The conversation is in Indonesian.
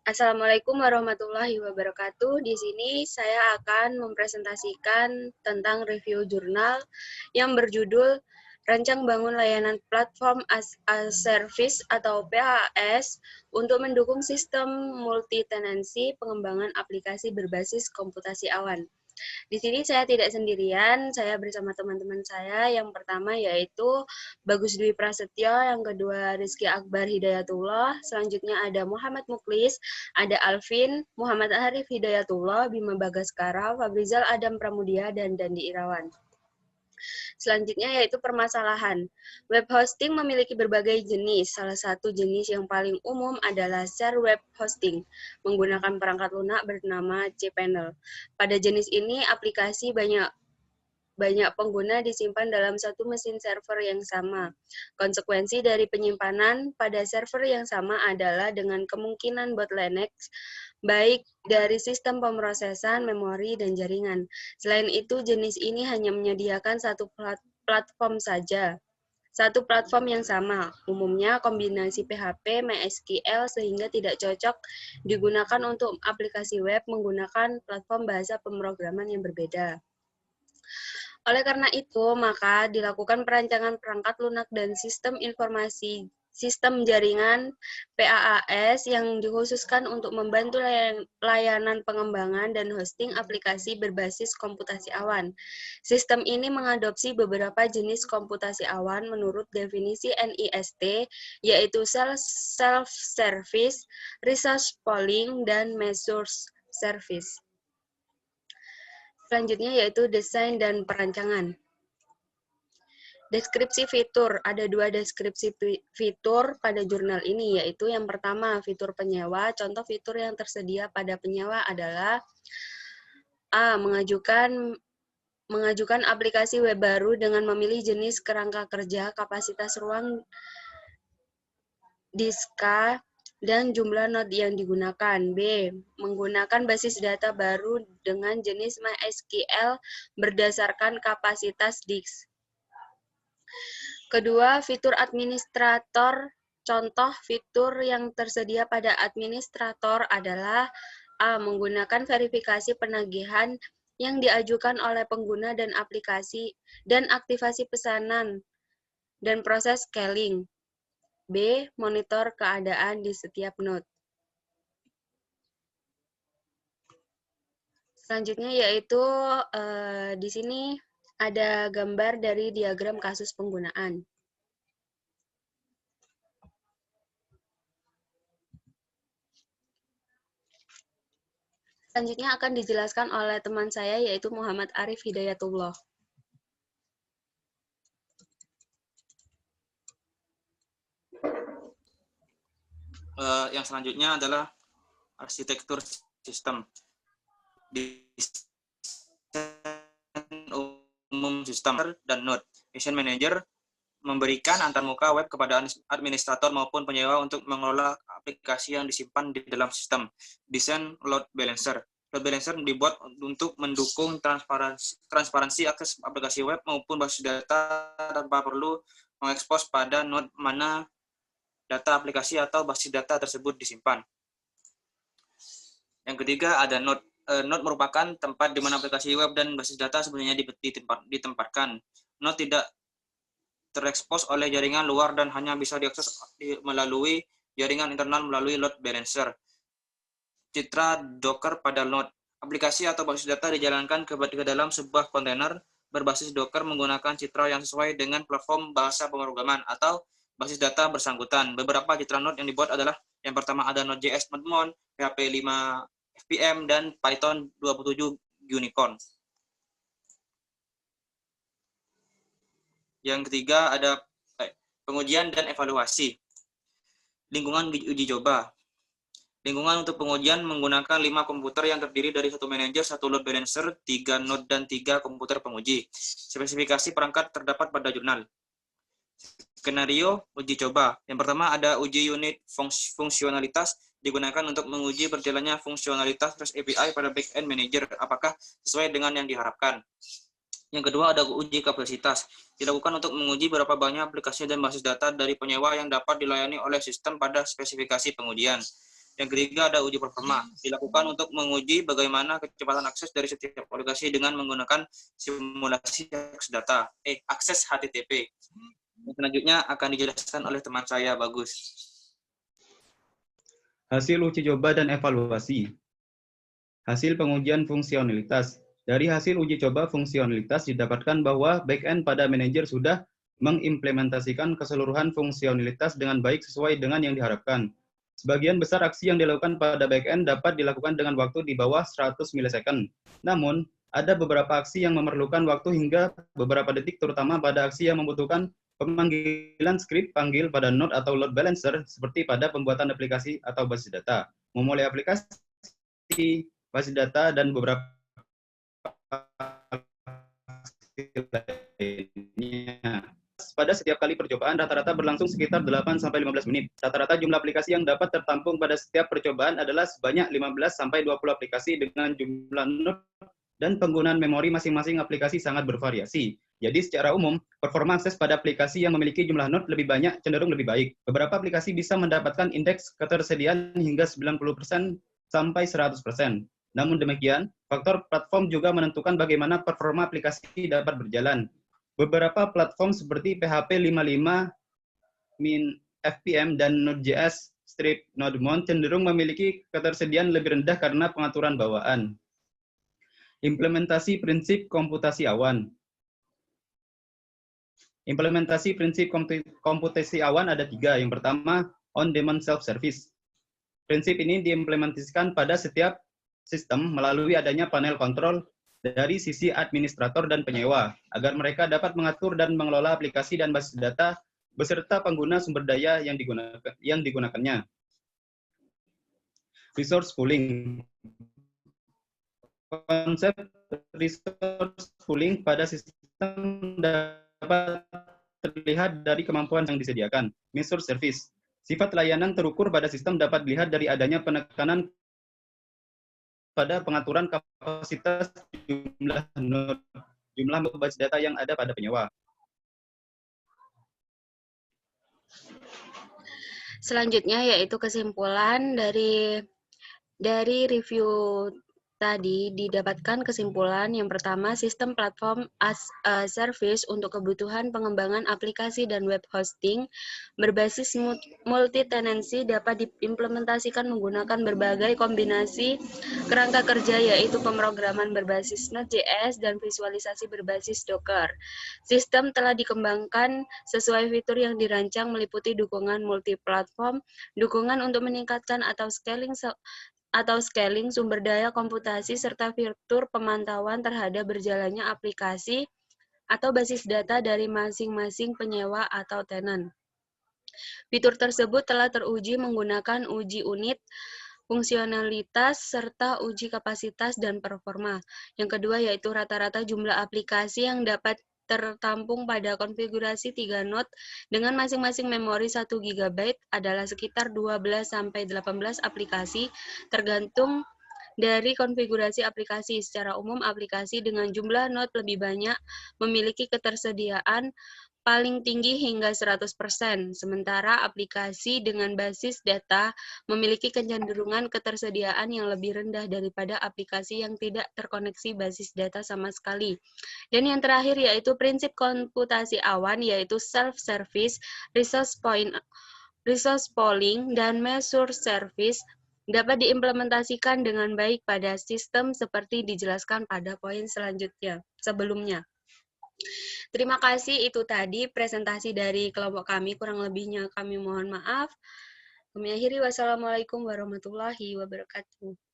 Assalamualaikum warahmatullahi wabarakatuh. Di sini saya akan mempresentasikan tentang review jurnal yang berjudul Rancang Bangun Layanan Platform as a Service atau PaaS untuk mendukung sistem multi-tenancy pengembangan aplikasi berbasis komputasi awan. Di sini saya tidak sendirian, saya bersama teman-teman saya. Yang pertama yaitu Bagus Dwi Prasetyo, yang kedua Rizky Akbar Hidayatullah, selanjutnya ada Muhammad Muklis, ada Alvin, Muhammad Arif Hidayatullah, Bima Bagaskara, Fabrizal Adam Pramudia, dan Dandi Irawan. Selanjutnya yaitu permasalahan. Web hosting memiliki berbagai jenis. Salah satu jenis yang paling umum adalah share web hosting menggunakan perangkat lunak bernama cPanel. Pada jenis ini aplikasi banyak pengguna disimpan dalam satu mesin server yang sama. Konsekuensi dari penyimpanan pada server yang sama adalah dengan kemungkinan bottleneck baik dari sistem pemrosesan, memori, dan jaringan. Selain itu, jenis ini hanya menyediakan satu platform saja. Satu platform yang sama, umumnya kombinasi PHP, MySQL, sehingga tidak cocok digunakan untuk aplikasi web menggunakan platform bahasa pemrograman yang berbeda. Oleh karena itu, maka dilakukan perancangan perangkat lunak dan sistem informasi sistem jaringan PaaS yang dikhususkan untuk membantu layanan pengembangan dan hosting aplikasi berbasis komputasi awan. Sistem ini mengadopsi beberapa jenis komputasi awan menurut definisi NIST, yaitu self-service, resource pooling, dan measure service. Selanjutnya yaitu desain dan perancangan. Deskripsi fitur, ada dua deskripsi fitur pada jurnal ini, yaitu yang pertama fitur penyewa. Contoh fitur yang tersedia pada penyewa adalah A. Mengajukan aplikasi web baru dengan memilih jenis kerangka kerja, kapasitas ruang diska, dan jumlah node yang digunakan. B. Menggunakan basis data baru dengan jenis MySQL berdasarkan kapasitas disk. Kedua, fitur administrator. Contoh fitur yang tersedia pada administrator adalah A. Menggunakan verifikasi penagihan yang diajukan oleh pengguna dan aplikasi dan aktivasi pesanan dan proses scaling. B. Monitor keadaan di setiap node. Selanjutnya yaitu di sini ada gambar dari diagram kasus penggunaan. Selanjutnya akan dijelaskan oleh teman saya yaitu Muhammad Arif Hidayatullah. Yang selanjutnya adalah arsitektur sistem. Umum sistem dan node. Mission Manager memberikan antarmuka web kepada administrator maupun penyewa untuk mengelola aplikasi yang disimpan di dalam sistem. Desain load balancer. Load balancer dibuat untuk mendukung transparansi akses aplikasi web maupun basis data tanpa perlu mengekspos pada node mana data aplikasi atau basis data tersebut disimpan. Yang ketiga ada node. Node merupakan tempat di mana aplikasi web dan basis data sebenarnya ditempatkan. Node tidak terekspos oleh jaringan luar dan hanya bisa diakses melalui jaringan internal melalui load balancer. Citra Docker pada node. Aplikasi atau basis data dijalankan ke dalam sebuah kontainer berbasis Docker menggunakan citra yang sesuai dengan platform bahasa pemrograman atau basis data bersangkutan. Beberapa citra node yang dibuat adalah yang pertama ada Node.js Modmon, PHP 5 FPM, dan Python 27 Unicorn. Yang ketiga ada pengujian dan evaluasi. Lingkungan uji coba. Lingkungan untuk pengujian menggunakan 5 komputer yang terdiri dari 1 manajer, 1 load balancer, 3 node, dan 3 komputer penguji. Spesifikasi perangkat terdapat pada jurnal. Skenario uji coba. Yang pertama ada uji unit fungsionalitas digunakan untuk menguji berjalannya fungsionalitas REST API pada backend manager apakah sesuai dengan yang diharapkan. Yang kedua ada uji kapasitas. Dilakukan untuk menguji berapa banyak aplikasi dan basis data dari penyewa yang dapat dilayani oleh sistem pada spesifikasi pengujian. Yang ketiga ada uji performa, dilakukan untuk menguji bagaimana kecepatan akses dari setiap aplikasi dengan menggunakan simulasi akses HTTP. Yang selanjutnya akan dijelaskan oleh teman saya, Bagus. Hasil uji coba dan evaluasi. Hasil pengujian fungsionalitas. Dari hasil uji coba fungsionalitas didapatkan bahwa backend pada manajer sudah mengimplementasikan keseluruhan fungsionalitas dengan baik sesuai dengan yang diharapkan. Sebagian besar aksi yang dilakukan pada backend dapat dilakukan dengan waktu di bawah 100 millisecond. Namun, ada beberapa aksi yang memerlukan waktu hingga beberapa detik, terutama pada aksi yang membutuhkan pemanggilan skrip panggil pada node atau load balancer, seperti pada pembuatan aplikasi atau basis data, memulai aplikasi, basis data, dan beberapa lainnya. Pada setiap kali percobaan, rata-rata berlangsung sekitar 8-15 menit. Rata-rata jumlah aplikasi yang dapat tertampung pada setiap percobaan adalah sebanyak 15-20 aplikasi dengan jumlah node dan penggunaan memori masing-masing aplikasi sangat bervariasi. Jadi secara umum, performa akses pada aplikasi yang memiliki jumlah node lebih banyak cenderung lebih baik. Beberapa aplikasi bisa mendapatkan indeks ketersediaan hingga 90% sampai 100%. Namun demikian, faktor platform juga menentukan bagaimana performa aplikasi dapat berjalan. Beberapa platform seperti PHP 55, FPM, dan Node.js Strip Node-Mount cenderung memiliki ketersediaan lebih rendah karena pengaturan bawaan. Implementasi prinsip komputasi awan. Implementasi prinsip komputasi awan ada 3. Yang pertama, on-demand self-service. Prinsip ini diimplementasikan pada setiap sistem melalui adanya panel kontrol dari sisi administrator dan penyewa, agar mereka dapat mengatur dan mengelola aplikasi dan basis data beserta pengguna sumber daya yang digunakannya. Resource pooling. Konsep resource pooling pada sistem dapat terlihat dari kemampuan yang disediakan. Measure service. Sifat layanan terukur pada sistem dapat dilihat dari adanya penekanan pada pengaturan kapasitas jumlah basis data yang ada pada penyewa. Selanjutnya yaitu kesimpulan dari review tadi didapatkan kesimpulan yang pertama, sistem platform as a service untuk kebutuhan pengembangan aplikasi dan web hosting berbasis multi-tenancy dapat diimplementasikan menggunakan berbagai kombinasi kerangka kerja, yaitu pemrograman berbasis Node.js dan visualisasi berbasis Docker. Sistem telah dikembangkan sesuai fitur yang dirancang meliputi dukungan multi-platform, dukungan untuk meningkatkan atau scaling sumber daya komputasi, serta fitur pemantauan terhadap berjalannya aplikasi atau basis data dari masing-masing penyewa atau tenant. Fitur tersebut telah teruji menggunakan uji unit, fungsionalitas, serta uji kapasitas dan performa. Yang kedua yaitu rata-rata jumlah aplikasi yang dapat tertampung pada konfigurasi 3 node dengan masing-masing memori 1 GB adalah sekitar 12-18 aplikasi tergantung dari konfigurasi aplikasi. Secara umum, aplikasi dengan jumlah node lebih banyak memiliki ketersediaan paling tinggi hingga 100%, sementara aplikasi dengan basis data memiliki kecenderungan ketersediaan yang lebih rendah daripada aplikasi yang tidak terkoneksi basis data sama sekali. Dan yang terakhir yaitu prinsip komputasi awan, yaitu self-service, resource pooling, dan measure service dapat diimplementasikan dengan baik pada sistem seperti dijelaskan pada poin sebelumnya. Terima kasih, itu tadi presentasi dari kelompok kami, kurang lebihnya kami mohon maaf. Kami akhiri, wassalamualaikum warahmatullahi wabarakatuh.